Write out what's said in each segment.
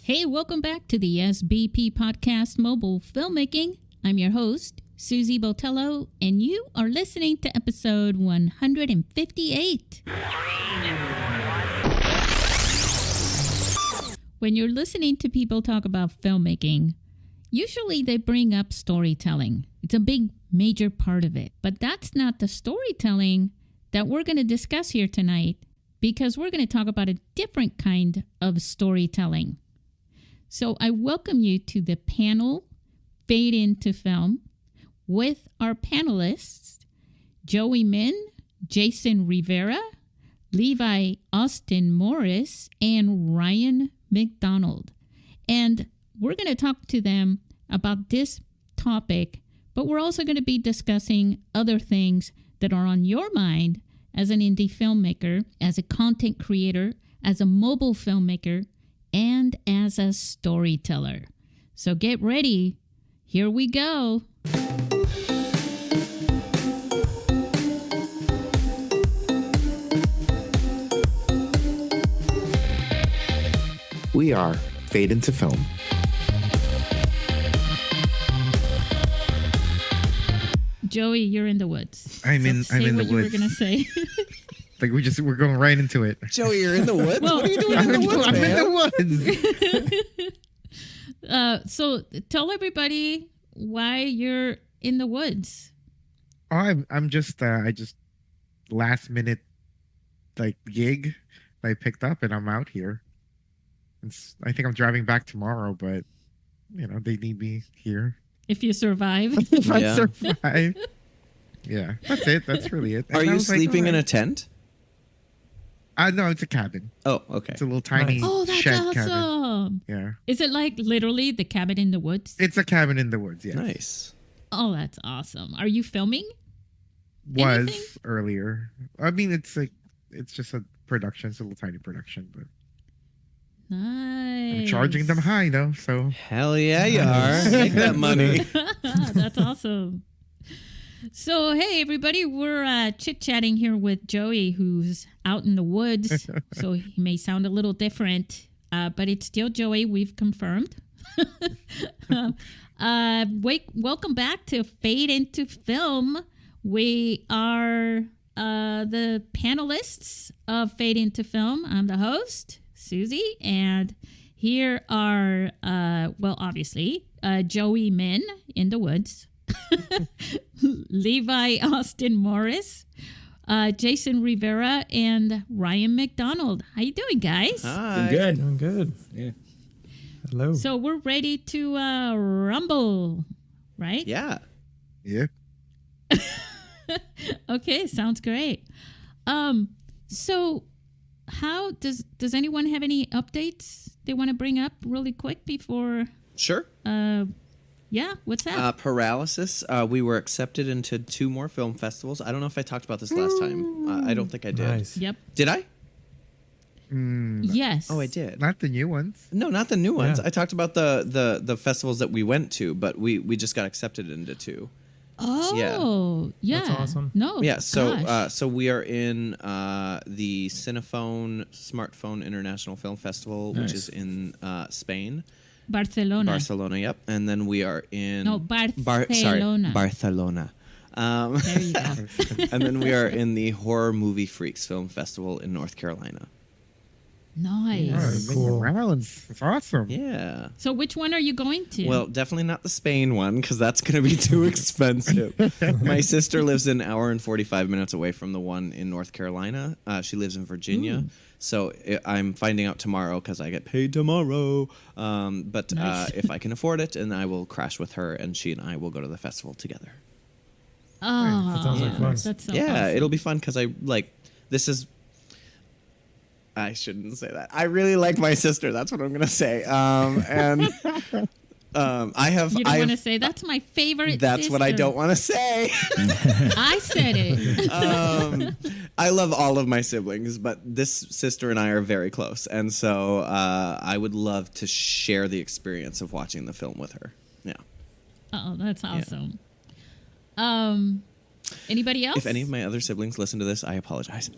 Hey, welcome back to the SBP Podcast Mobile Filmmaking. I'm your host, Susie Botello, and you are listening to episode 158. When you're listening to people talk about filmmaking, usually they bring up storytelling. It's a big, major part of it. But that's not the storytelling that we're going to discuss here tonight, because we're going to talk about a different kind of storytelling. So I welcome you to the panel, Fade Into Film, with our panelists, Joey Min, Jason Rivera, Levi Austin Morris, and Ryan McDonald. And we're going to talk to them about this topic, but we're also going to be discussing other things that are on your mind as an indie filmmaker, as a content creator, as a mobile filmmaker, and as a storyteller. So get ready. Here we go. We are Fade Into Film. Joey, you're in the woods. I'm in the woods. You were woods. gonna say. Like we're going right into it. Joey, you're in the woods? Well, what are you doing in the woods, I'm man? in the woods. So tell everybody why you're in the woods. Oh, I'm just I just last minute like gig I picked up and I'm out here. I think I'm driving back tomorrow, but you know they need me here. If you survive. If I survive. Yeah, that's it. That's really it. Are you sleeping in a tent? No, it's a cabin. Oh, okay. It's a little tiny Oh, that's shed awesome. cabin. Yeah. Is it like literally the cabin in the woods? It's a cabin in the woods, yes. Nice. Oh, that's awesome. Are you filming? Was Anything? earlier. I mean, it's just a production. It's a little tiny production, but Nice. I'm charging them high though. So Hell yeah, you are. Make that money. That's awesome. So, hey, everybody, we're chit-chatting here with Joey, who's out in the woods. So he may sound a little different, but it's still Joey. We've confirmed. Welcome back to Fade Into Film. We are the panelists of Fade Into Film. I'm the host, Susie, and here are, obviously, Joey Min in the woods. Levi Austin Morris, Jason Rivera, and Ryan McDonald. How you doing, guys? Hi. Doing good. Yeah. Hello. So we're ready to rumble, right? Yeah. yeah. Okay, sounds great. So how does anyone have any updates they want to bring up really quick before? Sure. Yeah, what's that? Paralysis. We were accepted into 2 more film festivals. I don't know if I talked about this last time. I don't think I did. Nice. Yep. Did I? Yes. Oh, I did. Not the new ones. No, not the new ones. Yeah. I talked about the festivals that we went to, but we just got accepted into 2. Oh, yeah. That's awesome. No. Yeah, so gosh. so we are in the Cinephone Smartphone International Film Festival, which Nice. is in Spain. Barcelona. Yep. And then we are in No, Barcelona. Barcelona. There you go. And then we are in the Horror Movie Freaks Film Festival in North Carolina. Nice. All right. Making Cool. rounds. It's awesome. Yeah. So which one are you going to? Well, definitely not the Spain one because that's going to be too expensive. My sister lives an hour and 45 minutes away from the one in North Carolina. She lives in Virginia. So I'm finding out tomorrow because I get paid tomorrow. But Nice. if I can afford it, and I will crash with her, and she and I will go to the festival together. Oh, That sounds like fun. That's so Yeah, awesome. it'll be fun because this is. I shouldn't say that. I really like my sister. That's what I'm gonna say. I have. You don't want to say that's my favorite. That's what I sister." don't want to say. I said it. I love all of my siblings, but this sister and I are very close, and so I would love to share the experience of watching the film with her. Yeah. Oh, that's awesome. Anybody else? If any of my other siblings listen to this, I apologize.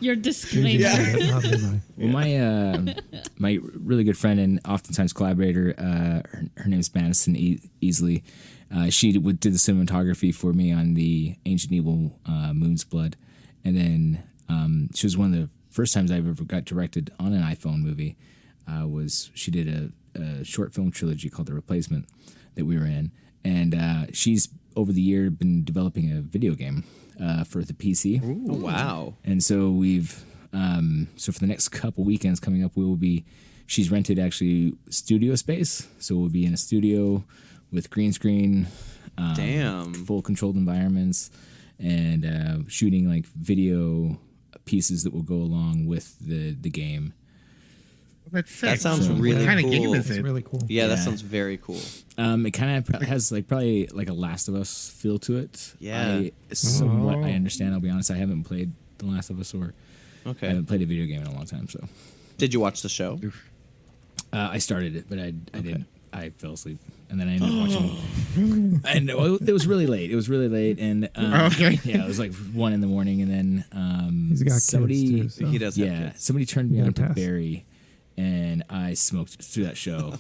Your disclaimer. Yeah. Not Levi. Well, my really good friend and oftentimes collaborator, her name is Madison Easley. She did the cinematography for me on the Ancient Evil Moon's Blood, and then she was one of the first times I ever got directed on an iPhone movie. She did a short film trilogy called The Replacement that we were in, and she's over the year been developing a video game for the PC. Oh, wow. And so we've so for the next couple weekends coming up, she's rented actually studio space, so we'll be in a studio with green screen, Damn. full controlled environments, and shooting like video pieces that will go along with the game. That's sick. That sounds really What kind cool. of game is It's it? really cool. Yeah, that Yeah. sounds very cool. It kind of has like probably like a Last of Us feel to it. Yeah. Somewhat Oh. I understand. I'll be honest. I haven't played The Last of Us I Okay. haven't played a video game in a long time. So Did you watch the show? I started it, but I didn't. I fell asleep, and then I ended up watching. And it was really late. And Okay. yeah, it was like 1 a.m, and then He's got somebody, kids too, so. He does have yeah, kids. somebody turned me You on gotta to pass. Barry, and I smoked through that show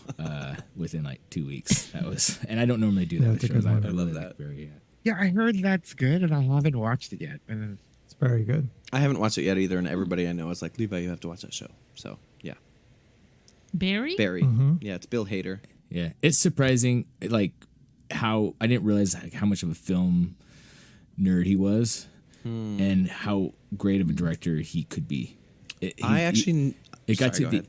within like 2 weeks. That was, and I don't normally do that Yeah, with it's a good shows. one. I I love really that. like Barry. Yeah, I heard that's good, and I haven't watched it yet. And It's very good. I haven't watched it yet either, and everybody I know is like, Levi, you have to watch that show. So, yeah. Barry? Barry. Mhm. Yeah, it's Bill Hader. Yeah, it's surprising, like how I didn't realize like, how much of a film nerd he was, and how great of a director he could be. It got Sorry, to the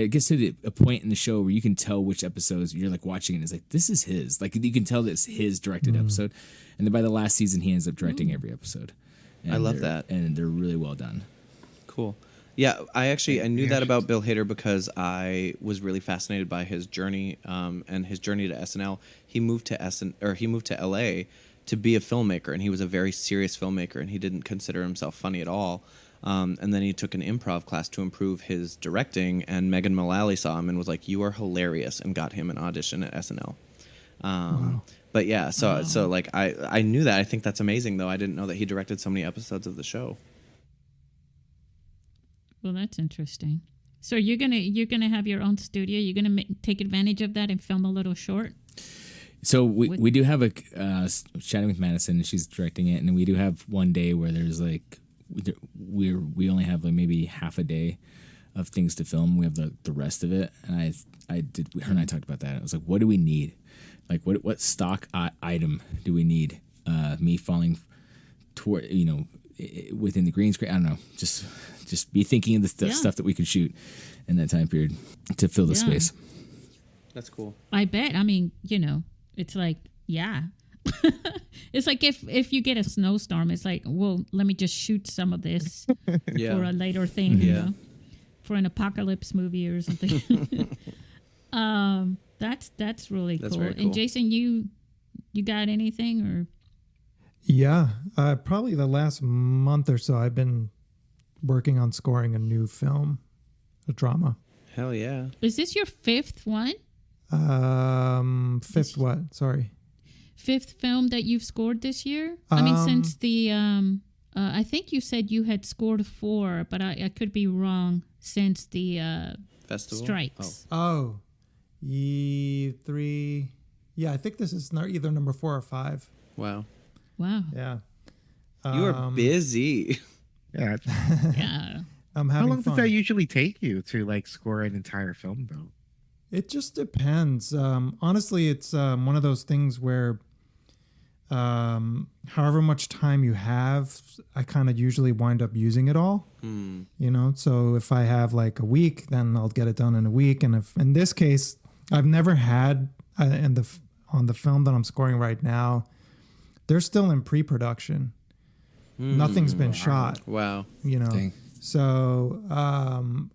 it gets to a point in the show where you can tell which episodes you're like watching and it's like this is his, like you can tell that it's his directed episode, and then by the last season he ends up directing every episode. And I love they're- that. and they're really well done. Cool. Yeah, I knew that about Bill Hader because I was really fascinated by his journey and his journey to SNL. He moved to LA to be a filmmaker, and he was a very serious filmmaker, and he didn't consider himself funny at all. And then he took an improv class to improve his directing, and Megan Mullally saw him and was like, "You are hilarious," and got him an audition at SNL. But yeah, so like I knew that. I think that's amazing, though. I didn't know that he directed so many episodes of the show. Well, that's interesting. So you're gonna have your own studio. You're gonna take advantage of that and film a little short. So we do have a chatting with Madison, and she's directing it, and we do have one day where there's like we only have like maybe half a day of things to film. We have the rest of it, and her and I talked about that. I was like, what do we need? Like what stock item do we need? Me falling toward within the green screen. I don't know. Just be thinking of the stuff that we could shoot in that time period to fill the space. That's cool. I bet. I mean, it's like, yeah. It's like if you get a snowstorm, it's like, well, let me just shoot some of this Yeah. for a later thing, for an apocalypse movie or something. That's really That's cool. very cool. And Jason, you got anything or? Yeah, probably the last month or so, I've been working on scoring a new film, a drama. Hell yeah. Is this your fifth one? Fifth what? Sorry. Fifth film that you've scored this year? I mean, since the I think you said you had scored 4, but I could be wrong. Since the Festival? strikes. Oh, 3. Yeah, I think this is either number 4 or 5. Wow. Wow. Yeah. You are busy. yeah, Yeah. I'm how having long fun. does that usually take you to like score an entire film, though? It just depends. Honestly, it's one of those things where however much time you have, I kind of usually wind up using it all. So if I have like a week, then I'll get it done in a week. And if in this case, I've never had on the film that I'm scoring right now, they're still in pre-production. Nothing's been shot. Wow. Dang. So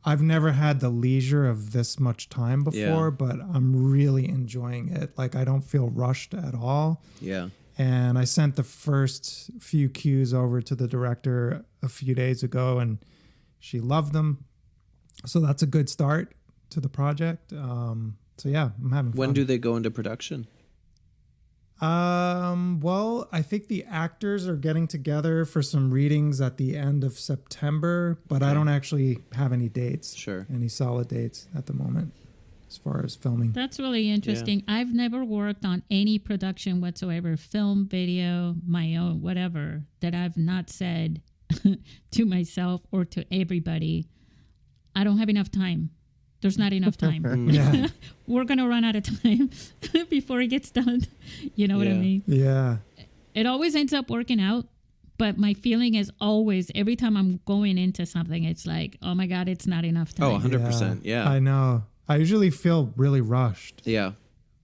I've never had the leisure of this much time before, but I'm really enjoying it. Like I don't feel rushed at all. Yeah. And I sent the first few cues over to the director a few days ago, and she loved them. So that's a good start to the project. So yeah, I'm having fun. When do they go into production? Well, I think the actors are getting together for some readings at the end of September, but I don't actually have any dates. Sure. Any solid dates at the moment as far as filming. That's really interesting. Yeah. I've never worked on any production whatsoever, film, video, my own, whatever, that I've not said to myself or to everybody, I don't have enough time. There's not enough time. Yeah. We're going to run out of time before it gets done. You know what I mean? Yeah. It always ends up working out. But my feeling is always, every time I'm going into something, it's like, oh my God, it's not enough time. Oh, 100%. Yeah. I know. I usually feel really rushed. Yeah.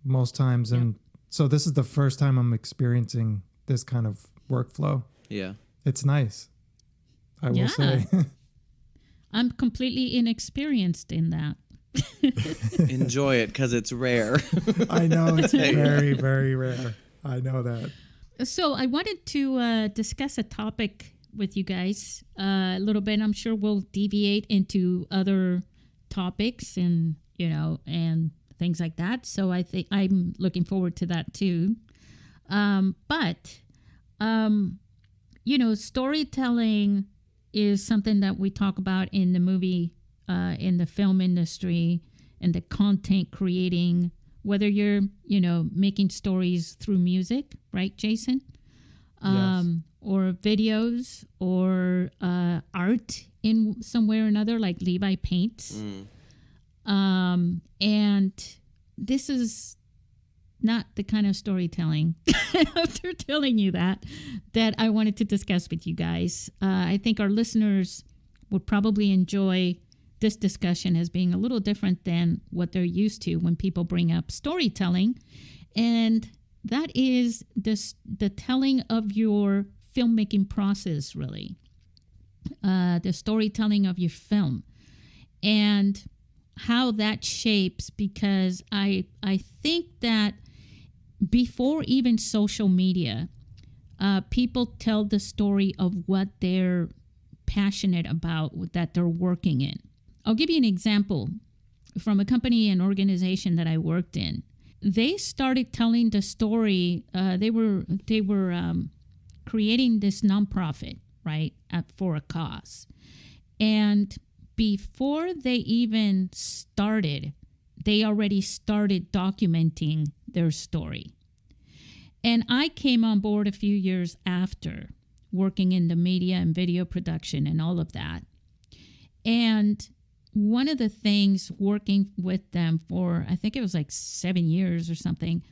Most times. And so this is the first time I'm experiencing this kind of workflow. Yeah. It's nice, I will say. I'm completely inexperienced in that. Enjoy it because it's rare. I know. It's very, very rare. I know that. So I wanted to discuss a topic with you guys a little bit. I'm sure we'll deviate into other topics and, you know, and things like that. So I think I'm looking forward to that too. You know, storytelling is something that we talk about in the movie, in the film industry, and the content creating, whether you're, you know, making stories through music, right, Jason? Yes. Or videos or art in some way or another, like Levi paints. And this is not the kind of storytelling, after telling you that I wanted to discuss with you guys. I think our listeners would probably enjoy this discussion as being a little different than what they're used to when people bring up storytelling. And that is the telling of your filmmaking process, really. The storytelling of your film. And how that shapes, because I think that before even social media, people tell the story of what they're passionate about, that they're working in. I'll give you an example from a company and organization that I worked in. They started telling the story. They were creating this nonprofit, right, for a cause. And before they even started, they already started documenting their story. And I came on board a few years after, working in the media and video production and all of that. And one of the things, working with them for, I think it was like 7 years or something,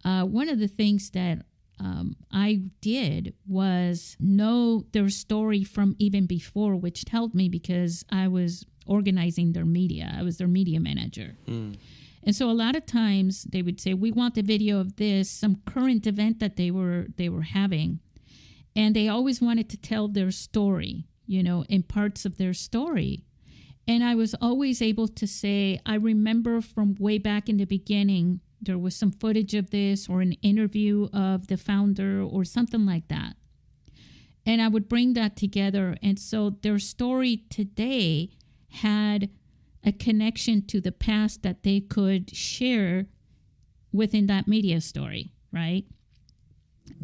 one of the things that I did was know their story from even before, which helped me because I was organizing their media. I was their media manager. And so a lot of times they would say, we want the video of this, some current event that they were having. And they always wanted to tell their story, you know, in parts of their story. And I was always able to say, I remember from way back in the beginning, there was some footage of this or an interview of the founder or something like that. And I would bring that together. And so their story today had a connection to the past that they could share within that media story, right?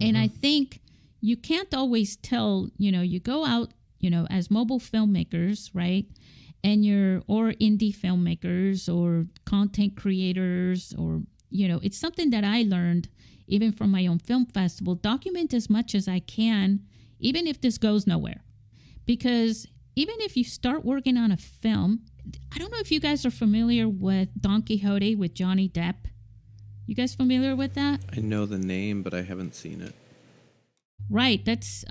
And I think you can't always tell, you know, you go out, you know, as mobile filmmakers, right? And or indie filmmakers or content creators, or, you know, it's something that I learned even from my own film festival. Document as much as I can, even if this goes nowhere. Because even if you start working on a film, I don't know if you guys are familiar with Don Quixote with Johnny Depp. You guys familiar with that? I know the name, but I haven't seen it. Right. That's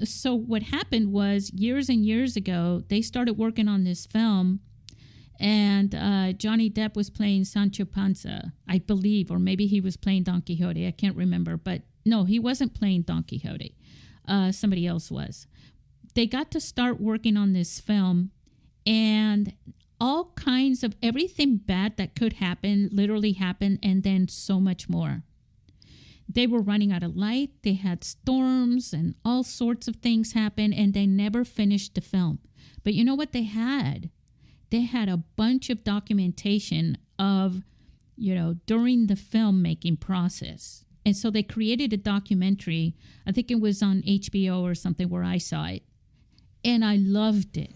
so what happened was years and years ago, they started working on this film, and Johnny Depp was playing Sancho Panza, I believe, or maybe he was playing Don Quixote. I can't remember. But no, he wasn't playing Don Quixote. Somebody else was. They got to start working on this film, and all kinds of everything bad that could happen literally happened, and then so much more. They were running out of light. They had storms and all sorts of things happen, and they never finished the film. But you know what they had? They had a bunch of documentation of, you know, during the filmmaking process. And so they created a documentary. I think it was on HBO or something where I saw it. And I loved it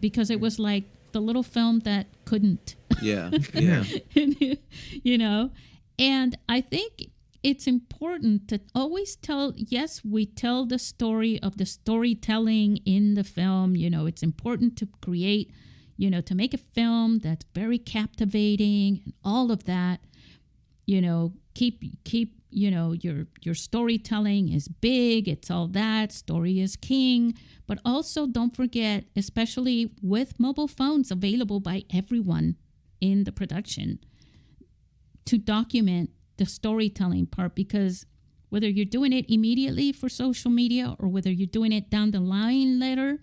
because it was like the little film that couldn't. Yeah. Yeah. You know? And I think it's important to always tell, yes, we tell the story of the storytelling in the film. You know, it's important to create, you know, to make a film that's very captivating and all of that. You know, keep you know, your storytelling is big, it's all that, story is king. But also don't forget, especially with mobile phones available by everyone in the production, to document the storytelling part, because whether you're doing it immediately for social media or whether you're doing it down the line later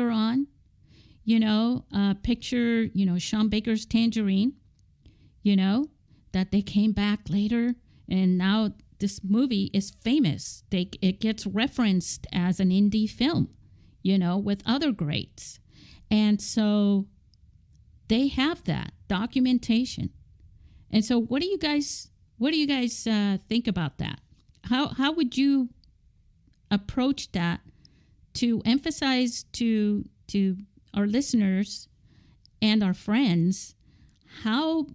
on, you know, picture, you know, Sean Baker's Tangerine, you know, that they came back later and now this movie is famous. It gets referenced as an indie film, you know, with other greats. And so they have that documentation. And so what do you guys think about that? How would you approach that to emphasize to our listeners and our friends how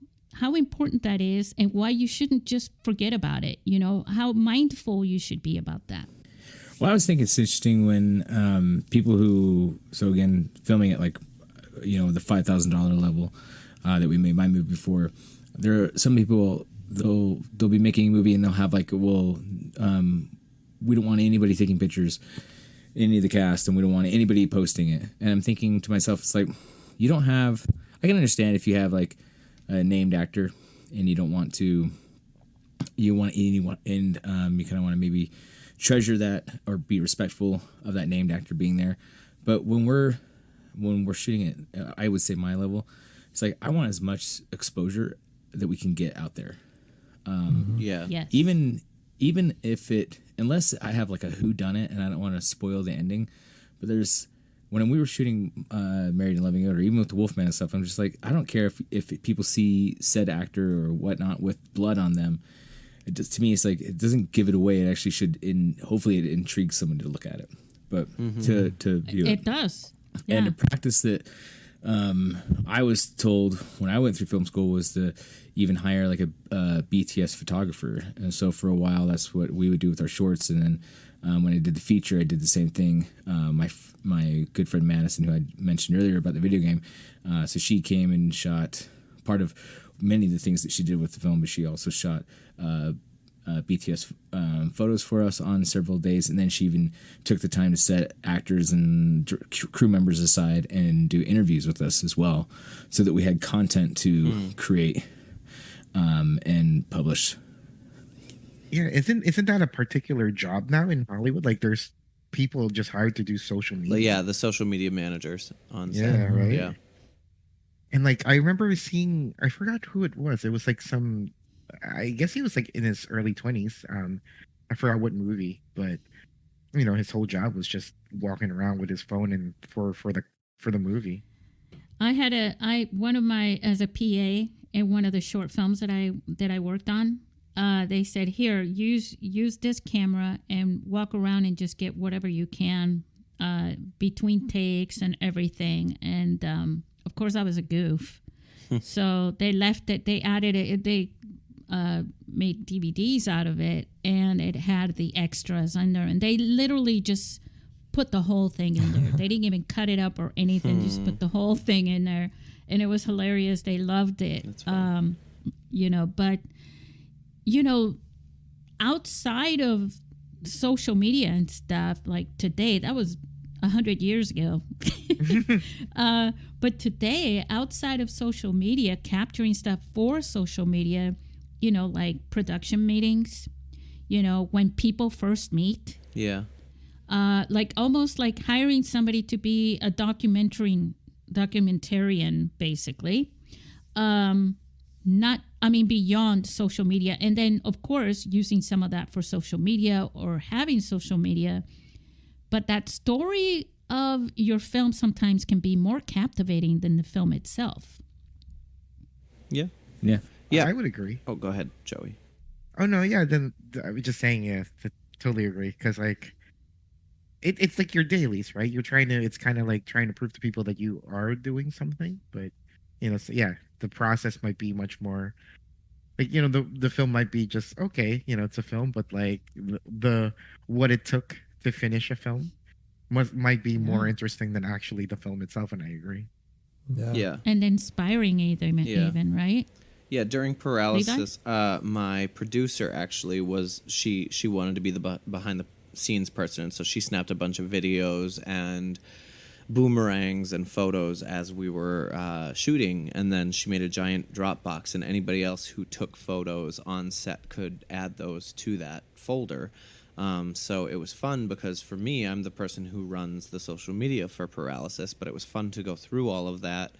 important that is and why you shouldn't just forget about it, you know, how mindful you should be about that? Well, I was thinking it's interesting when people who, so again, filming at like, you know, the $5,000 level that we made my movie before, there are some people, they'll be making a movie and they'll have like, well, we don't want anybody taking pictures, any of the cast, and we don't want anybody posting it. And I'm thinking to myself, it's like, you don't have, I can understand if you have like a named actor and you don't want to, you want anyone, and you kind of want to maybe treasure that or be respectful of that named actor being there. But when we're shooting it, I would say my level, it's like I want as much exposure that we can get out there. Yeah. Yes. Even if it, unless I have like a whodunit and I don't want to spoil the ending, but there's, when we were shooting Married and Loving It, or even with the Wolfman and stuff, I'm just like, I don't care if people see said actor or whatnot with blood on them. It just, to me, it's like, it doesn't give it away. It actually should, hopefully it intrigues someone to look at it. But to view it. It does. Yeah. And a practice that I was told when I went through film school was to even hire like a BTS photographer. And so for a while, that's what we would do with our shorts. And then when I did the feature, I did the same thing. My good friend Madison, who I mentioned earlier about the video game, so she came and shot part of many of the things that she did with the film, but she also shot BTS photos for us on several days, and then she even took the time to set actors and crew members aside and do interviews with us as well, so that we had content to create and publish. Yeah, isn't that a particular job now in Hollywood? Like, there's people just hired to do social media. Yeah, the social media managers on set. Yeah, right. Yeah. And like, I remember seeing, I forgot who it was. It was like I guess he was like in his early 20s. I forgot what movie, but you know, his whole job was just walking around with his phone and for the movie. I had as a PA in one of the short films that I worked on. They said, here, use this camera and walk around and just get whatever you can between takes and everything. And of course, I was a goof. So they left it. They added it. They made DVDs out of it, and it had the extras in there. And they literally just put the whole thing in there. They didn't even cut it up or anything. Just put the whole thing in there. And it was hilarious. They loved it. That's funny. You know, but... You know, outside of social media and stuff, like today, that was 100 years ago. But today, outside of social media, capturing stuff for social media, you know, like production meetings, you know, when people first meet. Yeah. Like almost like hiring somebody to be a documentarian, basically. Beyond social media. And then, of course, using some of that for social media or having social media. But that story of your film sometimes can be more captivating than the film itself. Yeah. Yeah. Yeah. I would agree. Oh, go ahead, Joey. Oh no, yeah. Then I was just saying, yeah, totally agree. Because like, it's like your dailies, right? You're trying to. It's kind of like trying to prove to people that you are doing something, but so yeah, the process might be much more. Like the film might be just okay, it's a film, but like the what it took to finish a film might be more interesting than actually the film itself, and I agree. Yeah. And inspiring even, right? Yeah, during Paralysis, my producer actually she wanted to be the behind the scenes person, so she snapped a bunch of videos and boomerangs and photos as we were shooting, and then she made a giant Dropbox, and anybody else who took photos on set could add those to that folder. So it was fun because for me, I'm the person who runs the social media for Paralysis, but it was fun to go through all of that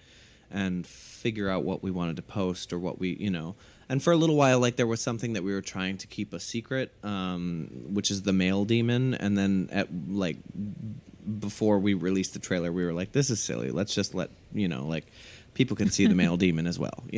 and figure out what we wanted to post or what we, and for a little while, like there was something that we were trying to keep a secret, which is the male demon. And then before we released the trailer, we were like, this is silly. Let's just let, people can see the male demon as well, so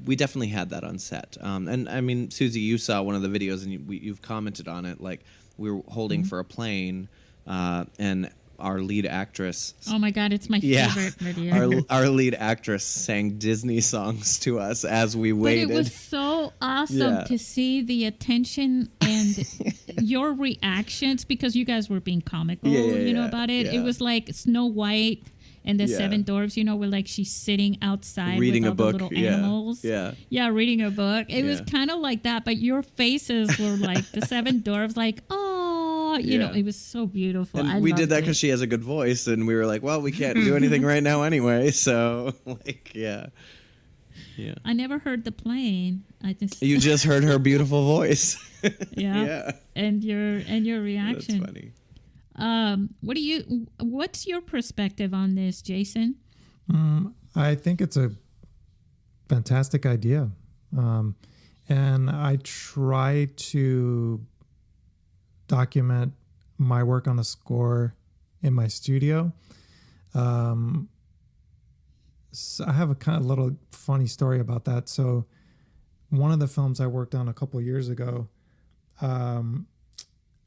we definitely had that on set. And I mean, Susie, you saw one of the videos and you've commented on it. Like we were holding for a plane, and our lead actress. Oh my God, it's my favorite video. Our lead actress sang Disney songs to us as we waited. But it was so awesome to see the attention and your reactions, because you guys were being comical, about it. Yeah. It was like Snow White and the Seven Dwarfs, where like she's sitting outside reading with all a the book. little animals. Yeah, reading a book. It was kind of like that, but your faces were like the Seven Dwarfs, like, it was so beautiful. And we did that because she has a good voice, and we were like, well, we can't do anything right now anyway, so yeah. I never heard the plane. You just heard her beautiful voice. Yeah. And your reaction. That's funny. What's your perspective on this, Jason? I think it's a fantastic idea. And I try to document my work on a score in my studio. So I have a kind of little funny story about that. So one of the films I worked on a couple of years ago, I'm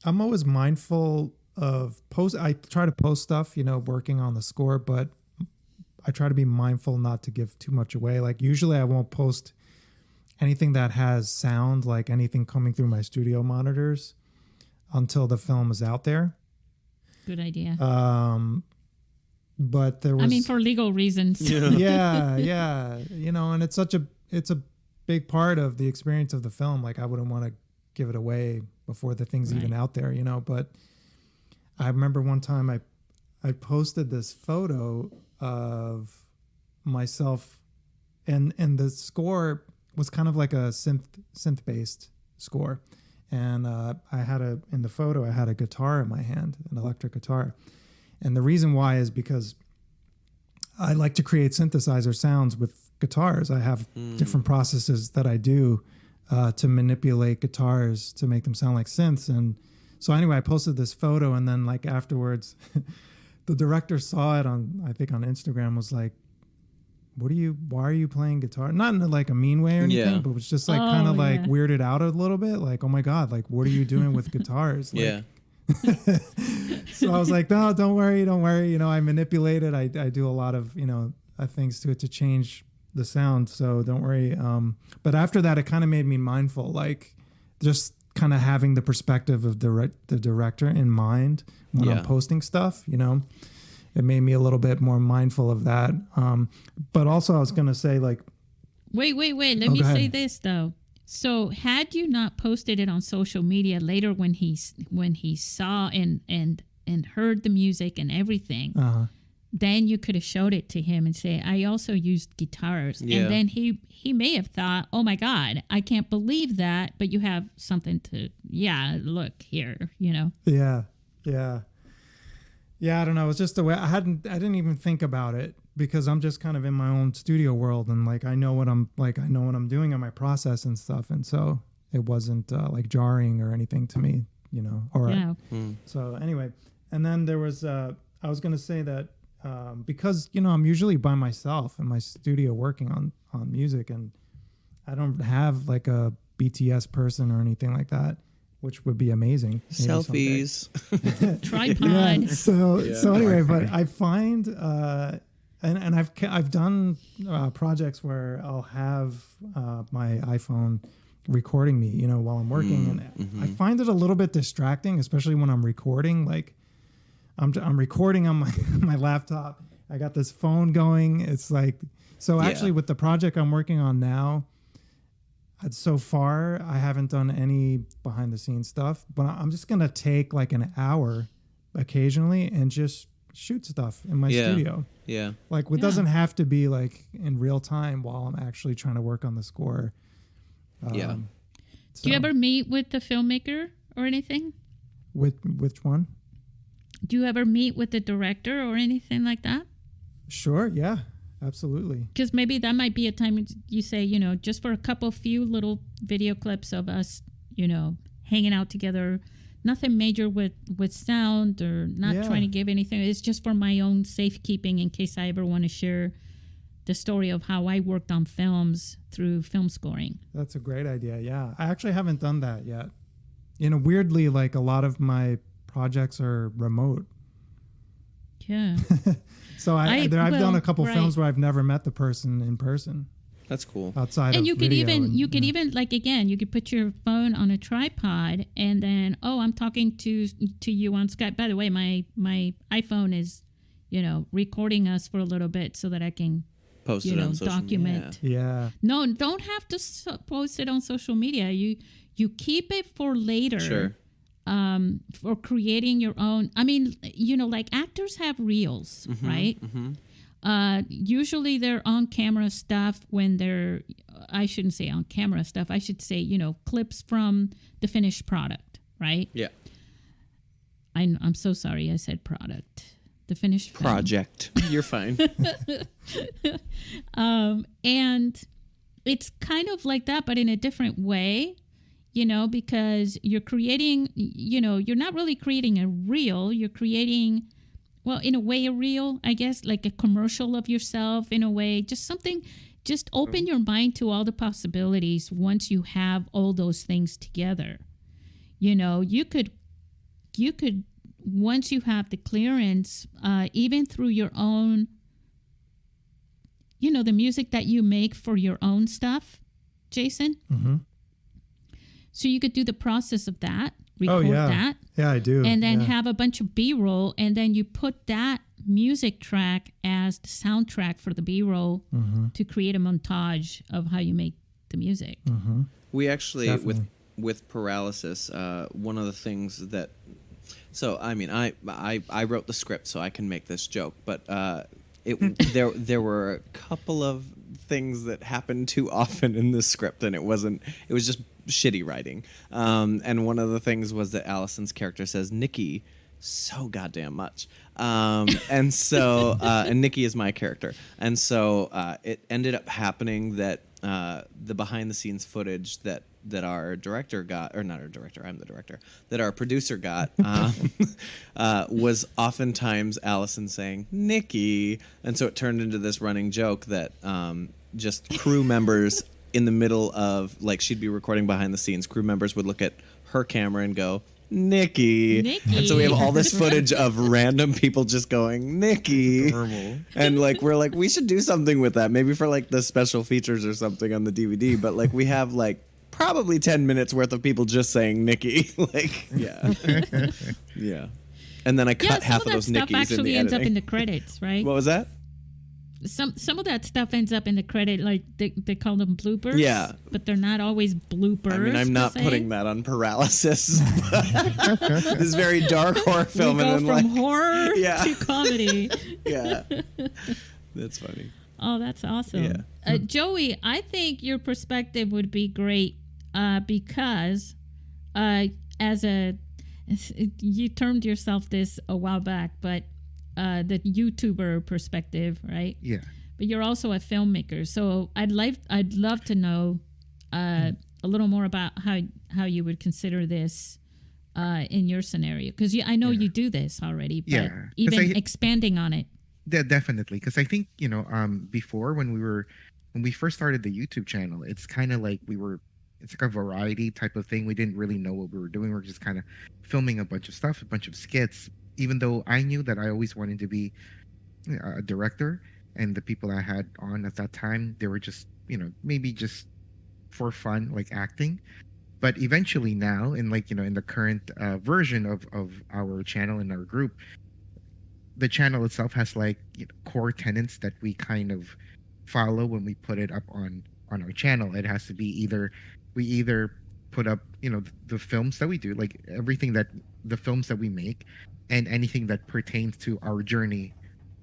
always mindful of I try to post stuff, working on the score, but I try to be mindful not to give too much away. Like usually I won't post anything that has sound, like anything coming through my studio monitors, until the film is out there. Good idea. But there was, for legal reasons. Yeah. And it's a big part of the experience of the film. Like I wouldn't want to give it away before the thing's even out there, but I remember one time I posted this photo of myself, and the score was kind of like a synth based score. And in the photo, I had a guitar in my hand, an electric guitar. And the reason why is because I like to create synthesizer sounds with guitars. I have different processes that I do to manipulate guitars to make them sound like synths. And so anyway, I posted this photo, and then like afterwards, the director saw it on Instagram, was like, why are you playing guitar? Not in like a mean way or anything, but it was just like kind of like weirded out a little bit. Like, oh my God, like, what are you doing with guitars? Like, so I was like, no, don't worry. I manipulate it. I do a lot of, things to it to change the sound. So don't worry. But after that, it kind of made me mindful, like just kind of having the perspective of the director in mind when I'm posting stuff, It made me a little bit more mindful of that. But also I was going to say, like... Wait. Let me say this, though. So had you not posted it on social media later when he saw and heard the music and everything, then you could have showed it to him and say, I also used guitars. Yeah. And then he may have thought, oh, my God, I can't believe that. But you have something to, look here, Yeah. Yeah, I don't know. It's just the way I didn't even think about it, because I'm just kind of in my own studio world, and like I know what I'm doing in my process and stuff, and so it wasn't like jarring or anything to me, So anyway, and then there was I was going to say that because I'm usually by myself in my studio working on music, and I don't have like a BTS person or anything like that, which would be amazing. Selfies. Tripod. Yeah, so anyway, but I find and I've done projects where I'll have my iPhone recording me, while I'm working, and I find it a little bit distracting, especially when I'm recording. Like I'm recording on my laptop. I got this phone going. It's like, so actually with the project I'm working on now, so far I haven't done any behind the scenes stuff, but I'm just going to take like an hour occasionally and just shoot stuff in my studio. Yeah. Like it doesn't have to be like in real time while I'm actually trying to work on the score. Do you ever meet with the filmmaker or anything? With which one? Do you ever meet with the director or anything like that? Sure. Yeah, absolutely. Because maybe that might be a time you say, just for a few little video clips of us, hanging out together. Nothing major with sound or not trying to give anything. It's just for my own safekeeping in case I ever want to share the story of how I worked on films through film scoring. That's a great idea. Yeah. I actually haven't done that yet. Weirdly, like a lot of my projects are remote. Yeah. So I've done a couple films where I've never met the person in person. That's cool. Outside and of you could video even like, again, you could put your phone on a tripod and then, I'm talking to you on Skype. By the way, my iPhone is, recording us for a little bit so that I can post it on social document. media. Yeah. No, don't have to post it on social media. You keep it for later. Sure. For creating your own. I mean, like actors have reels, right? Usually they're on camera stuff when they're, I shouldn't say on camera stuff. I should say, clips from the finished product, right? Yeah. I'm so sorry I said product. The finished film. Project. You're fine. And it's kind of like that, but in a different way. Because you're creating, you're not really creating a reel. You're creating, well, in a way, a reel, I guess, like a commercial of yourself in a way. Just something, just open your mind to all the possibilities once you have all those things together. You could, once you have the clearance, even through your own, the music that you make for your own stuff, Jason. Mm-hmm. So you could do the process of that, record that. Yeah, I do. And then have a bunch of B-roll, and then you put that music track as the soundtrack for the B-roll to create a montage of how you make the music. Mm-hmm. We actually, Definitely. with Paralysis, one of the things that... So, I mean, I wrote the script, so I can make this joke, but there were a couple of things that happened too often in this script, and it was just shitty writing. And one of the things was that Allison's character says Nikki so goddamn much. And so, and Nikki is my character. And so it ended up happening that the behind the scenes footage that our director got, or not our director, I'm the director, that our producer got, was oftentimes Allison saying, Nikki. And so it turned into this running joke that just crew members in the middle of, like, she'd be recording behind the scenes, crew members would look at her camera and go, Nikki. And so we have all this footage of random people just going, Nikki. Normal. And like we're like, we should do something with that, maybe for like the special features or something on the DVD. But like we have like probably 10 minutes worth of people just saying Nikki. Like, yeah. Yeah. And then I cut half of those Nickies in the editing. Actually ends up in the credits, right? What was that? Some of that stuff ends up in the credit, like they call them bloopers. Yeah, but they're not always bloopers. I mean, I'm not putting that on Paralysis. This is very dark horror film, we go and from then horror to comedy. Yeah, that's funny. Oh, that's awesome. Yeah. Joey, I think your perspective would be great because you termed yourself this a while back, but the YouTuber perspective, right? Yeah. But you're also a filmmaker, so I'd love to know a little more about how you would consider this in your scenario, because I know you do this already, but even expanding on it. Definitely, because I think before when we first started the YouTube channel, it's kind of like it's like a variety type of thing. We didn't really know what we were doing. We are just kind of filming a bunch of stuff, a bunch of skits. Even though I knew that I always wanted to be a director, and the people I had on at that time, they were just maybe just for fun, like acting. But eventually now, in in the current version of our channel and our group, the channel itself has core tenets that we kind of follow when we put it up on our channel. It has to be we either put up the films that we do, like the films that we make, and anything that pertains to our journey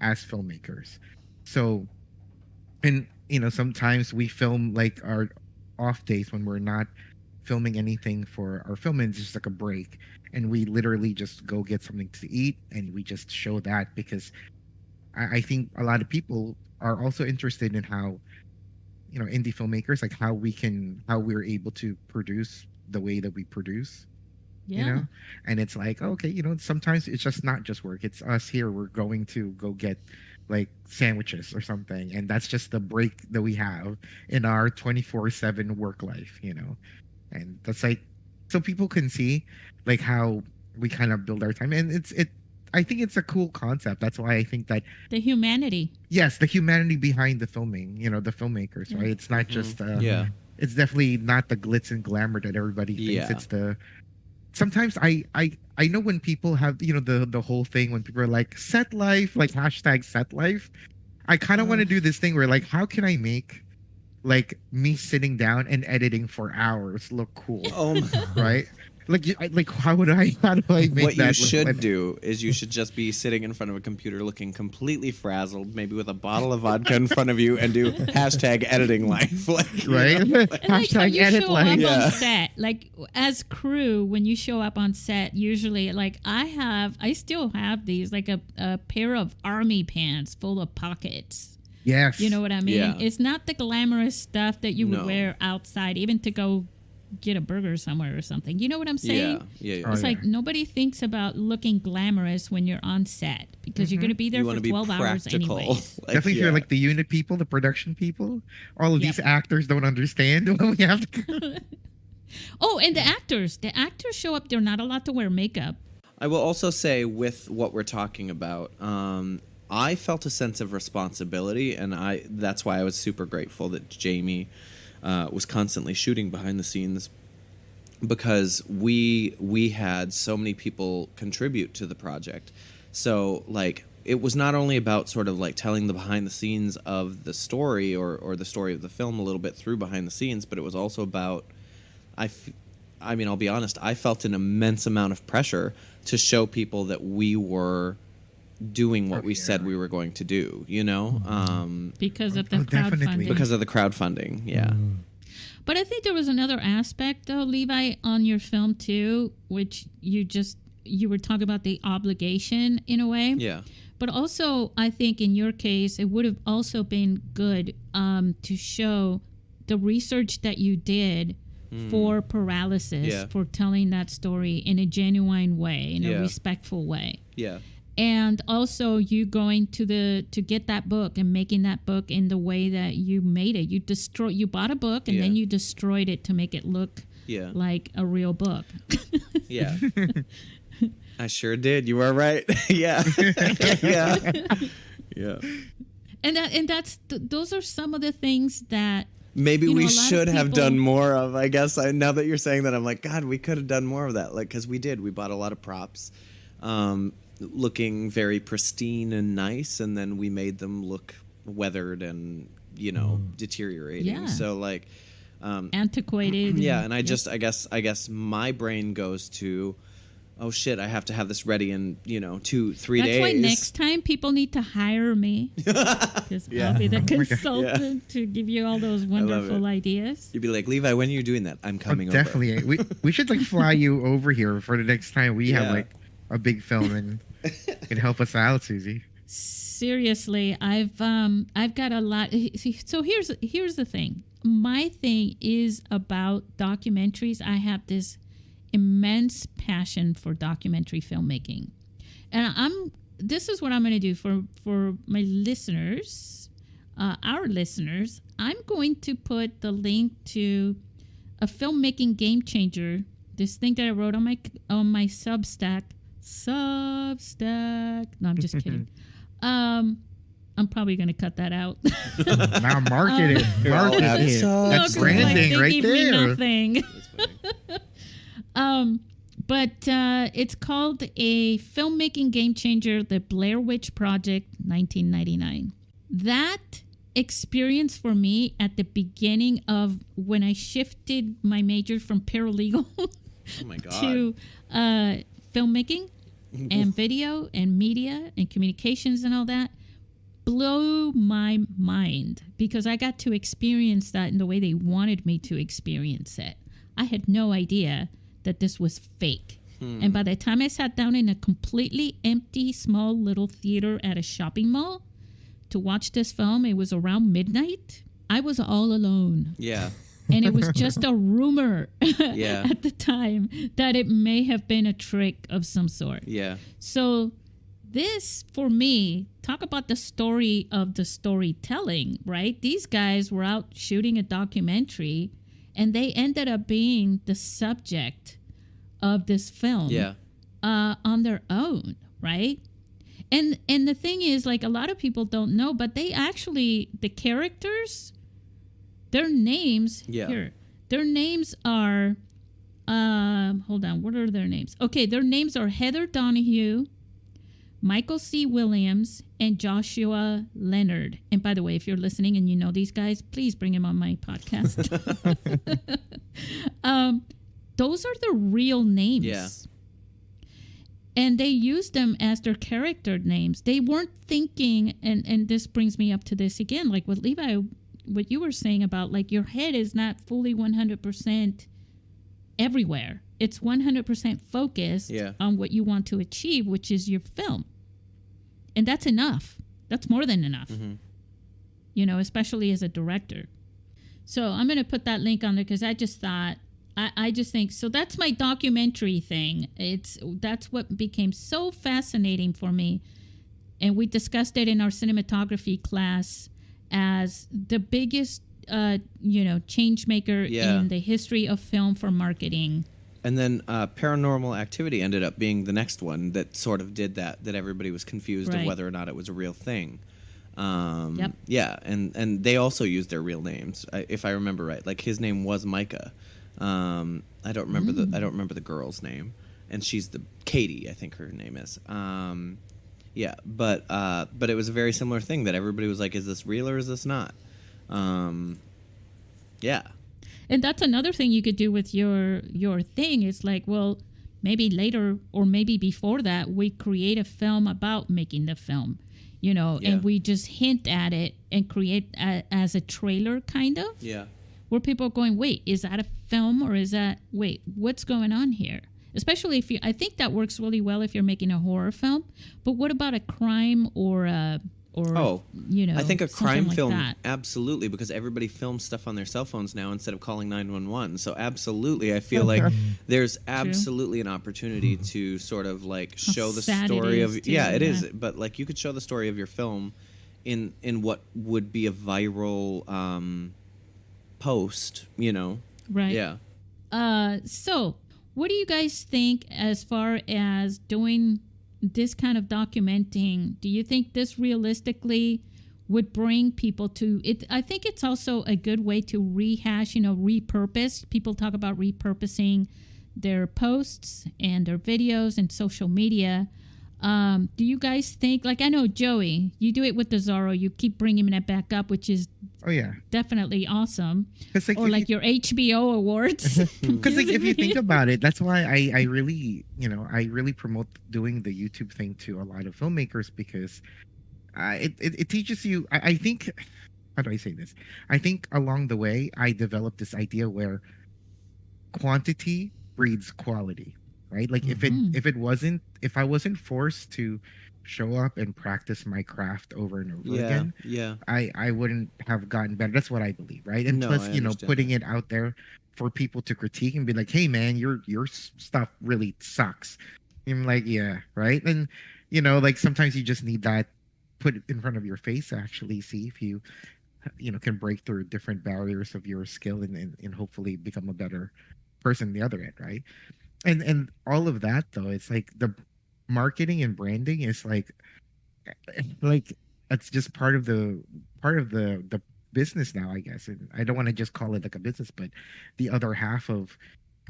as filmmakers. So, and sometimes we film our off days when we're not filming anything for our film, and it's just like a break, and we literally just go get something to eat and we just show that, because I think a lot of people are also interested in how indie filmmakers, like how we're able to produce the way that we produce. And it's like, okay, sometimes it's just not just work, it's us here, we're going to go get sandwiches or something, and that's just the break that we have in our 24/7 work life, and that's so people can see how we kind of build our time, and I think it's a cool concept. That's why I think that the humanity. Yes, the humanity behind the filming, the filmmakers, right? It's not just it's definitely not the glitz and glamour that everybody thinks. It's the sometimes I know when people have the whole thing when people are like set life, hashtag set life. I kind of want to do this thing where how can I make me sitting down and editing for hours look cool? Oh, right? How do I make that? What you should do is you should just be sitting in front of a computer looking completely frazzled, maybe with a bottle of vodka in front of you, and do hashtag editing life. Right? Hashtag edit show life. up on set. As crew, when you show up on set, usually I still have these, a pair of army pants full of pockets. Yes. You know what I mean? Yeah. It's not the glamorous stuff that you would wear outside, even to go get a burger somewhere or something. You know what I'm saying? Yeah. It's nobody thinks about looking glamorous when you're on set, because you're going to be there for 12 hours anyway. Definitely, if you're the unit people, the production people, all of these actors don't understand when we have to. Oh, and the actors show up. They're not allowed to wear makeup. I will also say, with what we're talking about, I felt a sense of responsibility, and that's why I was super grateful that Jamie was constantly shooting behind the scenes, because we had so many people contribute to the project. So it was not only about sort of telling the behind the scenes of the story or the story of the film a little bit through behind the scenes, but it was also about I mean, I'll be honest, I felt an immense amount of pressure to show people that we were doing what we said we were going to do, Because of the definitely. crowdfunding. Because of the crowdfunding, yeah. But I think there was another aspect, though, Levi, on your film, too, which you were talking about the obligation in a way. Yeah. But also, I think in your case, it would have also been good to show the research that you did for paralysis, for telling that story in a genuine way, in a respectful way. Yeah. And also you going to get that book and making that book in the way that you made it. You bought a book and then you destroyed it to make it look like a real book. Yeah. I sure did. You are right. Yeah. Yeah. And those are some of the things that maybe we should have done more of. I guess now that you're saying that, I'm like, God, we could have done more of that. Because we did. We bought a lot of props. Looking very pristine and nice, and then we made them look weathered and deteriorating. Yeah. So antiquated. Yeah, and I guess my brain goes to, oh shit, I have to have this ready in 2-3 days. That's why next time people need to hire me, because I'll be the consultant to give you all those wonderful ideas. You'd be like, Levi, when are you doing that? I'm coming over. Definitely. We should fly you over here for the next time we have a big film, and can help us out, Susie. Seriously, I've got a lot. So here's the thing. My thing is about documentaries. I have this immense passion for documentary filmmaking, and this is what I'm going to do for my listeners, our listeners. I'm going to put the link to a filmmaking game changer. This thing that I wrote on my Substack. No, I'm just kidding. I'm probably going to cut that out. Now market it. Market it. That's branding right there. Nothing. But it's called a filmmaking game changer, The Blair Witch Project, 1999. That experience for me at the beginning of when I shifted my major from paralegal Oh my God. to filmmaking and video and media and communications and all that blew my mind because I got to experience that in the way they wanted me to experience it. I had no idea that this was fake. And by the time I sat down in a completely empty, small little theater at a shopping mall to watch this film, it was around midnight. I was all alone. Yeah. And it was just a rumor Yeah. at the time that it may have been a trick of some sort. Yeah. So this, for me, talk about the story of the storytelling, right? These guys were out shooting a documentary and they ended up being the subject of this film Yeah. on their own, right? And the thing is, like, a lot of people don't know, but they actually, the characters, their names, Yeah. their names are, hold on, what are their names? Okay, their names are Heather Donahue, Michael C. Williams, and Joshua Leonard. And by the way, if you're listening and you know these guys, please bring them on my podcast. Those are the real names. Yeah. And they used them as their character names. They weren't thinking, and this brings me up to this again, like what Levi, what you were saying about, like, your head is not fully 100% everywhere. It's 100% focused on what you want to achieve, which is your film. And that's enough. That's more than enough. You know, especially as a director. So I'm going to put that link on there because I just thought, I just think, so that's my documentary thing. That's what became so fascinating for me. And we discussed it in our cinematography class as the biggest, change maker in the history of film for marketing. And then Paranormal Activity ended up being the next one that sort of did that everybody was confused of whether or not it was a real thing. Yeah, and they also used their real names, if I remember right. Like, his name was Micah. I don't remember the girl's name, and she's the Katie, I think her name is. Yeah, but it was a very similar thing that everybody was like, is this real or is this not? Yeah. And that's another thing you could do with your thing. It's like, well, maybe later or maybe before that, we create a film about making the film, and we just hint at it and create as a trailer, kind of. Yeah. Where people are going, wait, is that a film or is that, wait, what's going on here? Especially if I think that works really well if you're making a horror film. But what about a crime or I think a crime film, that. Absolutely, because everybody films stuff on their cell phones now instead of calling 911. So absolutely, I feel like there's absolutely an opportunity to sort of like show the story of it is, but like you could show the story of your film in what would be a viral post, Right. Yeah. So what do you guys think as far as doing this kind of documenting? Do you think this realistically would bring people to it? I think it's also a good way to rehash, repurpose. People talk about repurposing their posts and their videos and social media. Do you guys think, like, I know Joey, you do it with the Zorro, you keep bringing that back up, which is definitely awesome. Or like your HBO awards. Because like, if you think about it, that's why I really promote doing the YouTube thing to a lot of filmmakers, because it teaches you, I think, how do I say this? I think along the way, I developed this idea where quantity breeds quality. Right? Like if I wasn't forced to show up and practice my craft over and over again, I wouldn't have gotten better. That's what I believe, right? And plus, putting it out there for people to critique and be like, hey man, your stuff really sucks. I'm like, yeah, right? And like sometimes you just need that put in front of your face to actually see if you can break through different barriers of your skill and hopefully become a better person on the other end, right? And all of that though, it's like the marketing and branding is like it's just part of the business now, I guess. And I don't want to just call it like a business, but the other half of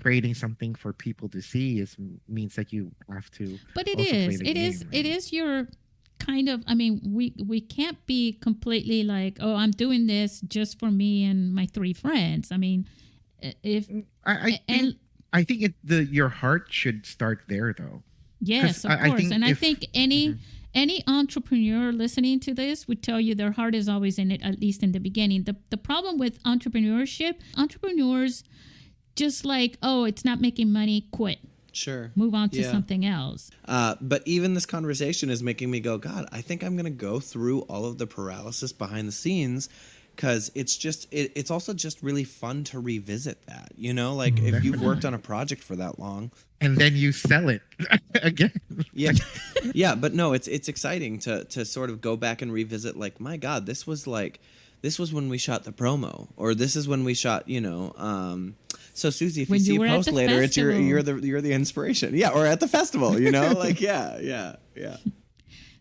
creating something for people to see means that you have to. But it is your kind of, I mean, we can't be completely like, oh, I'm doing this just for me and my 3 friends. I mean, if I think your heart should start there though. Yes, of course. I think any entrepreneur listening to this would tell you their heart is always in it, at least in the beginning. The problem with entrepreneurs just like, oh, it's not making money, quit. Sure. Move on to something else. But even this conversation is making me go, God, I think I'm going to go through all of the paralysis behind the scenes, because it's also just really fun to revisit that, like if you've worked on a project for that long. And then you sell it again. Yeah. Yeah, but no, it's exciting to sort of go back and revisit, like, my God, this was when we shot the promo, or this is when we shot, so Susie, if you see a post later, it's you're the inspiration. Yeah, or at the festival, like yeah.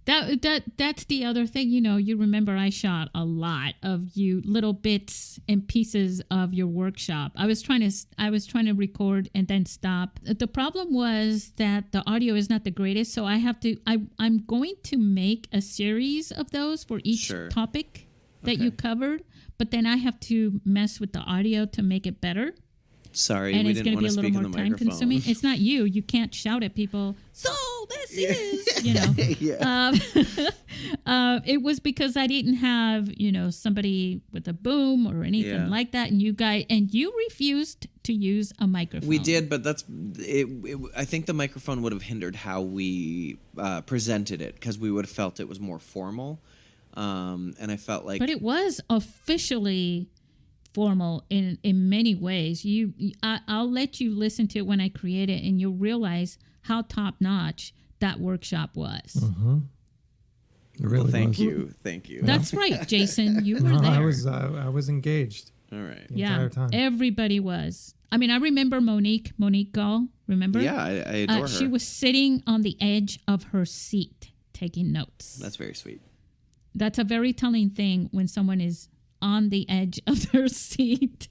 That's the other thing, you remember I shot a lot of you little bits and pieces of your workshop. I was trying to record and then stop. The problem was that the audio is not the greatest, so I'm going to make a series of those for each topic that you covered, but then I have to mess with the audio to make it better. Sorry, and we it's didn't want to speak in the microphone. Consuming. It's not you. You can't shout at people. So this is, it was because I didn't have, somebody with a boom or anything like that, and you refused to use a microphone. We did, but that's it. I think the microphone would have hindered how we presented it, because we would have felt it was more formal, and I felt like. But it was officially formal in many ways. I'll let you listen to it when I create it, and you'll realize how top notch that workshop was. Mm-hmm. Really, thank you. That's right, Jason. You were there. I was engaged. All right. The entire time. Everybody was. I mean, I remember Monique Gall. Remember? Yeah, I adore her. She was sitting on the edge of her seat taking notes. That's very sweet. That's a very telling thing when someone is on the edge of their seat.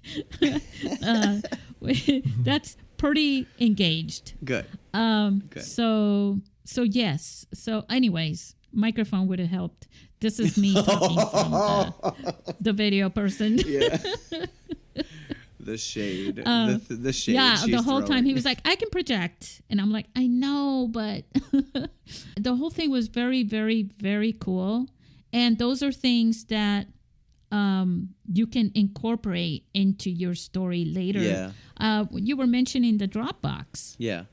That's pretty engaged. Good. Good. So yes. So anyways, microphone would have helped. This is me talking from the video person. Yeah. The shade. The shade. Yeah, she's the whole throwing. time he was like, I can project. And I'm like, I know, but the whole thing was very, very, very cool. And those are things that you can incorporate into your story later. Yeah. You were mentioning the Dropbox. Yeah.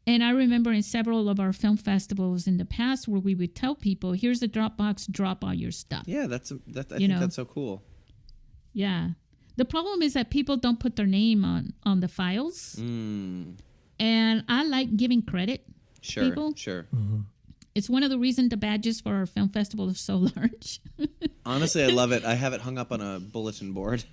And I remember in several of our film festivals in the past where we would tell people, here's the Dropbox, drop all your stuff. Yeah, I think that's so cool. Yeah. The problem is that people don't put their name on the files. Mm. And I like giving credit to people. Sure. Mm-hmm. It's one of the reasons the badges for our film festival are so large. Honestly, I love it. I have it hung up on a bulletin board.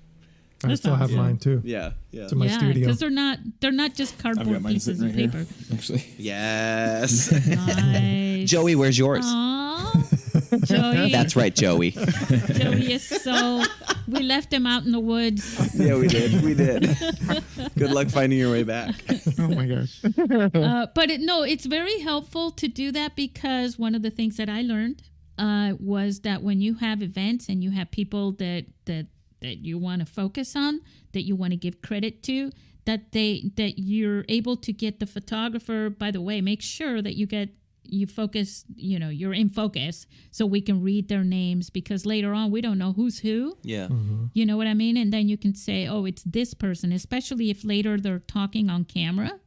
I still have mine too. Yeah. To my studio. Because they're not just cardboard pieces of paper. Here, actually. Yes. Nice. Joey, where's yours? Aww. Joey. That's right, Joey. Joey is so. We left him out in the woods. Yeah, we did. Good luck finding your way back. Oh my gosh. But it's very helpful to do that, because one of the things that I learned was that when you have events and you have people that you want to focus on, that you want to give credit to, that you're able to get the photographer. By the way, make sure that you focus, you're in focus, so we can read their names, because later on we don't know who's who. Yeah. Mm-hmm. You know what I mean? And then you can say, oh, it's this person, especially if later they're talking on camera,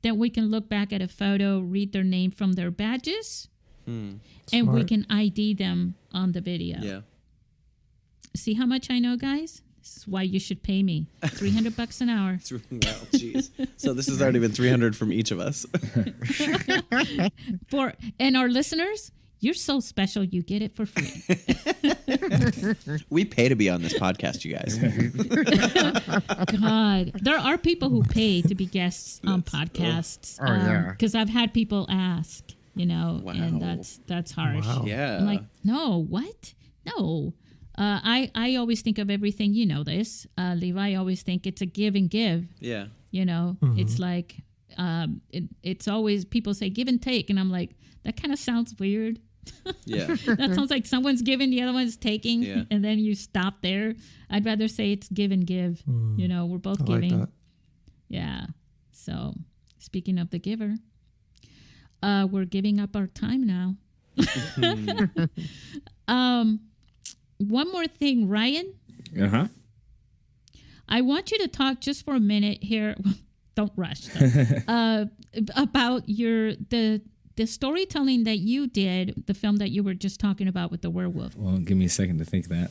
then we can look back at a photo, read their name from their badges, and we can ID them on the video. Yeah. See how much I know, guys? This is why you should pay me $300 an hour. Well, geez. So this has already been 300 from each of us. And our listeners, you're so special. You get it for free. We pay to be on this podcast, you guys. God, there are people who pay to be guests on podcasts. Oh, yeah. Because I've had people ask, and Wow. that's harsh. Wow. Yeah. I'm like, no, what? No. I always think of everything, this. Levi, I always think it's a give and give. Yeah. It's like, it's always, people say give and take. And I'm like, that kind of sounds weird. Yeah. That sounds like someone's giving, the other one's taking, Yeah. and then you stop there. I'd rather say it's give and give. We're both I like giving. that. Yeah. So speaking of the giver, we're giving up our time now. One more thing, Ryan. Uh-huh. I want you to talk just for a minute here. Don't rush. About the storytelling that you did, the film that you were just talking about with the werewolf. Well, give me a second to think of that.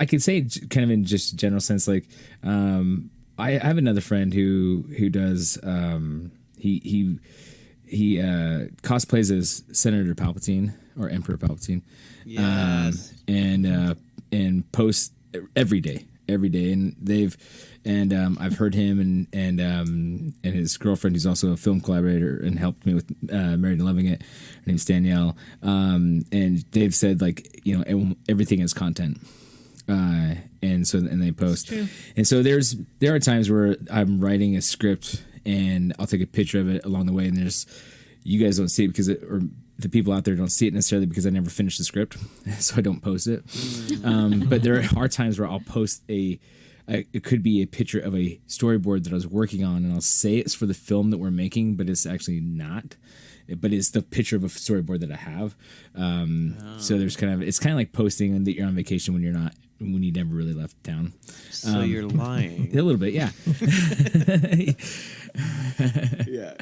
I could say kind of in just general sense, like I have another friend who does he cosplays as Senator Palpatine or Emperor Palpatine, Yes. and posts every day, and I've heard him and his girlfriend, who's also a film collaborator and helped me with Married and Loving It. Her name's Danielle, and they've said, like, everything is content. And they post, True. and so there are times where I'm writing a script and I'll take a picture of it along the way, and you guys don't see it or the people out there don't see it necessarily because I never finished the script, so I don't post it. But there are times where I'll post it could be a picture of a storyboard that I was working on, and I'll say it's for the film that we're making, but it's actually not. But it's the picture of a storyboard that I have. So it's kind of like posting that you're on vacation when you never really left town. So you're lying. A little bit, yeah. Yeah.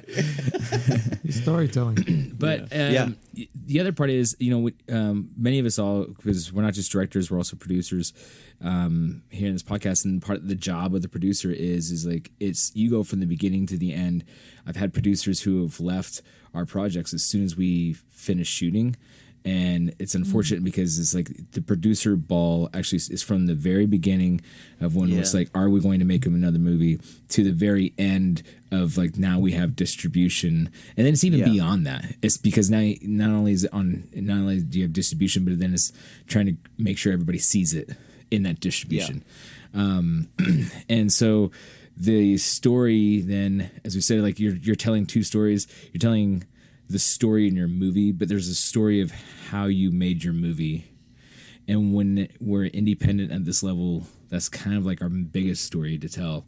Storytelling. But the other part is, many of us all, because we're not just directors, we're also producers here in this podcast. And part of the job of the producer is like, you go from the beginning to the end. I've had producers who have left our projects as soon as we finish shooting. And it's unfortunate because it's like the producer ball actually is from the very beginning of when it's like, are we going to make another movie, to the very end of like, now we have distribution. And then it's even beyond that. It's because now not only do you have distribution, but then it's trying to make sure everybody sees it in that distribution. And so the story then, as we said, like you're telling two stories. You're telling the story in your movie, but there's a story of how you made your movie. And when we're independent at this level, that's kind of like our biggest story to tell.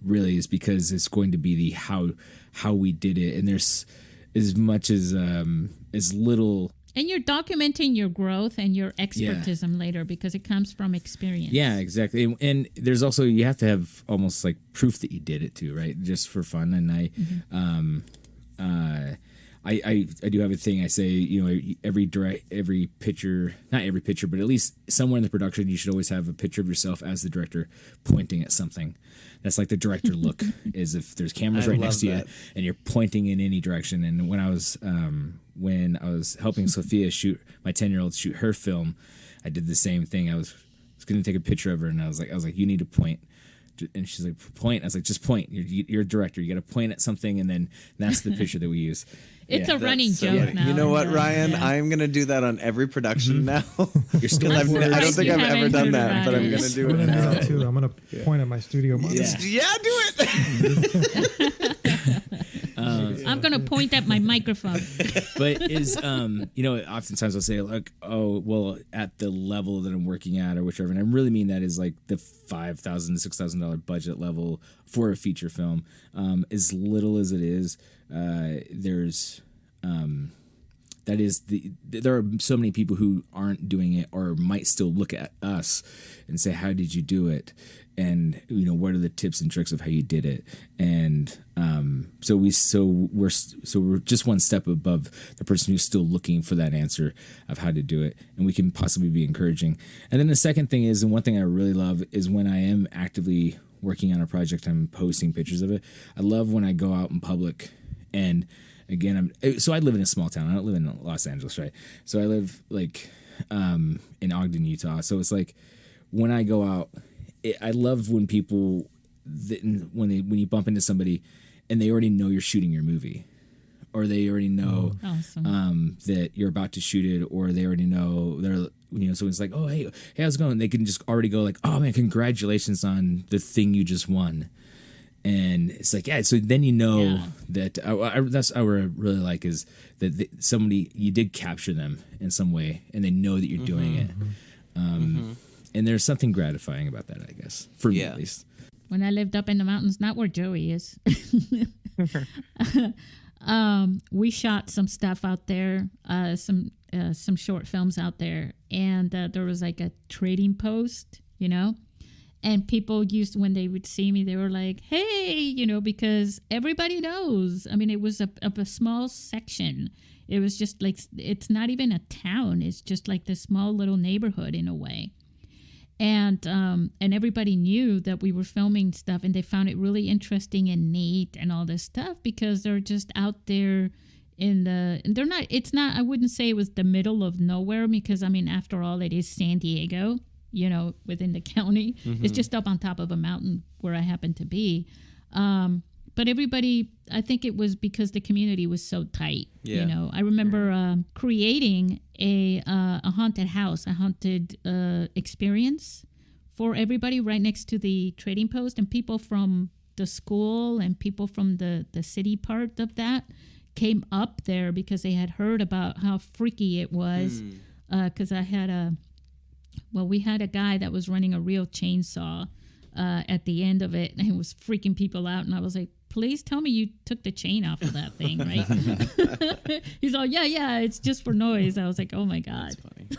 Really, is because it's going to be the how we did it. And there's as much as little. And you're documenting your growth and your expertism later because it comes from experience. Yeah, exactly. And there's also, you have to have almost like proof that you did it too, right? Just for fun. And I do have a thing. I say, every picture, not every picture, but at least somewhere in the production, you should always have a picture of yourself as the director pointing at something. That's like the director look, is if there's cameras right next to you and you're pointing in any direction. And when I was helping Sophia my 10-year-old shoot her film, I did the same thing. I was going to take a picture of her, and I was like, you need to point. And she's like, point. I was like, just point. You're a director. You got to point at something, and then that's the picture that we use. It's a running joke now. You know what, Ryan? I'm going to do that on every production now. You're still. I don't think I've ever done that, but I'm going to do it now. Too. I'm going to point at my studio. Do it. I'm going to point at my microphone. But oftentimes I'll say, like, oh, well, at the level that I'm working at or whichever, and I really mean that is like the $5,000 to $6,000 budget level for a feature film. As little as it is, there are so many people who aren't doing it or might still look at us and say, how did you do it? And what are are the tips and tricks of how you did it? And so we're just one step above the person who's still looking for that answer of how to do it, and we can possibly be encouraging. And then the second thing is, and one thing I really love is when I am actively working on a project, I'm posting pictures of it. I love when I go out in public, and again, I live in a small town. I don't live in Los Angeles, right? So I live like in Ogden, Utah. So it's like when I go out, I love when people when you bump into somebody and they already know you're shooting your movie, or they already know that you're about to shoot it, or they already know so it's like, oh hey, how's it going? They can just already go like, oh man, congratulations on the thing you just won. And it's like, yeah, so then that that's what I really like, is that somebody, you did capture them in some way and they know that you're doing it. And there's something gratifying about that, I guess, for me at least. When I lived up in the mountains, not where Joey is, we shot some stuff out there, some short films out there. And there was like a trading post, and people when they would see me, they were like, hey, because everybody knows. I mean, it was a small section. It was just like, it's not even a town. It's just like this small little neighborhood in a way. And everybody knew that we were filming stuff, and they found it really interesting and neat and all this stuff, because they're just out there I wouldn't say it was the middle of nowhere, because, I mean, after all, it is San Diego, within the county. It's just up on top of a mountain where I happen to be. But everybody, I think it was because the community was so tight. Yeah. I remember creating a haunted house, a haunted experience for everybody right next to the trading post, and people from the school and people from the city part of that came up there because they had heard about how freaky it was. Because we had a guy that was running a real chainsaw at the end of it, and he was freaking people out. And I was like, please tell me you took the chain off of that thing, right? He's all, yeah, it's just for noise. I was like, oh my God.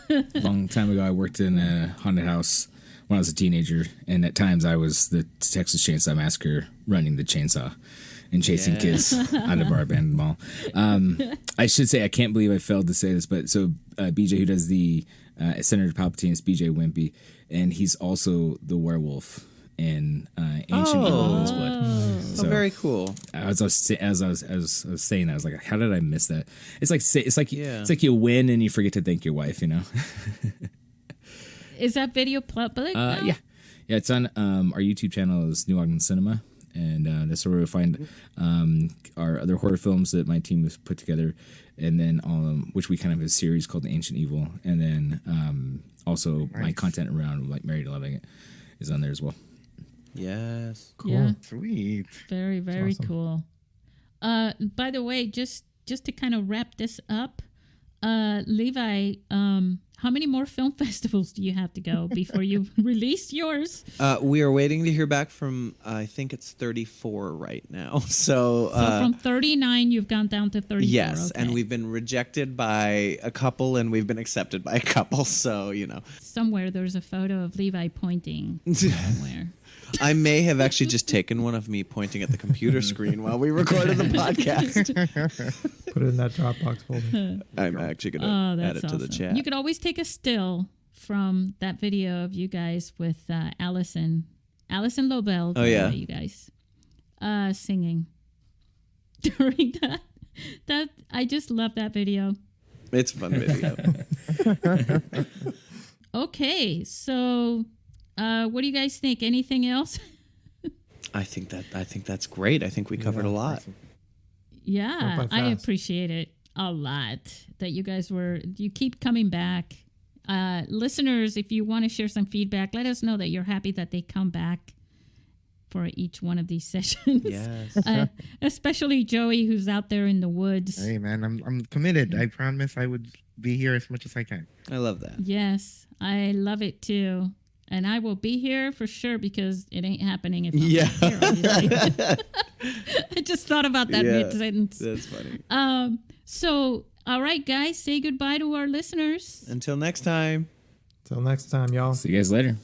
That's funny. A long time ago, I worked in a haunted house when I was a teenager, and at times I was the Texas Chainsaw Massacre running the chainsaw and chasing kids out of our abandoned mall. I should say, I can't believe I failed to say this, but so BJ, who does the Senator Palpatine, is BJ Wimpy, and he's also the werewolf in Ancient Evil in His Blood. So very cool. As I was saying that, I was like, how did I miss that? It's like you win and you forget to thank your wife, Is that video public? Yeah, it's on our YouTube channel is New Ogden Cinema, and that's where we'll find our other horror films that my team has put together, and then which we kind of have a series called Ancient Evil, and then also my content around like Married to Loving It is on there as well. Yes. Cool. Yeah. Sweet. Very, very awesome. cool. By the way, just to kind of wrap this up, Levi, how many more film festivals do you have to go before you release yours? We are waiting to hear back from, I think it's 34 right now. So from 39, you've gone down to 34. Yes, okay. and we've been rejected by a couple, and we've been accepted by a couple. So, Somewhere there's a photo of Levi pointing somewhere. I may have actually just taken one of me pointing at the computer screen while we recorded the podcast. Put it in that Dropbox folder. I'm actually going to add it to the chat. You could always take a still from that video of you guys with Allison Lobel. Oh, yeah. You guys singing during that. That I just love that video. It's a fun video. Okay, so what do you guys think? Anything else? I think that's great. I think we covered a lot. Awesome. Yeah, Went by I fast. appreciate it a lot that you keep coming back. Listeners, if you want to share some feedback, let us know that you're happy that they come back for each one of these sessions. Yes. Especially Joey, who's out there in the woods. Hey man, I'm committed. I promise I would be here as much as I can. I love that. Yes, I love it too. And I will be here for sure because it ain't happening if I'm not here. Obviously. I just thought about that mid-sentence. That's funny. So, all right, guys, say goodbye to our listeners. Until next time. Till next time, y'all. See you guys later.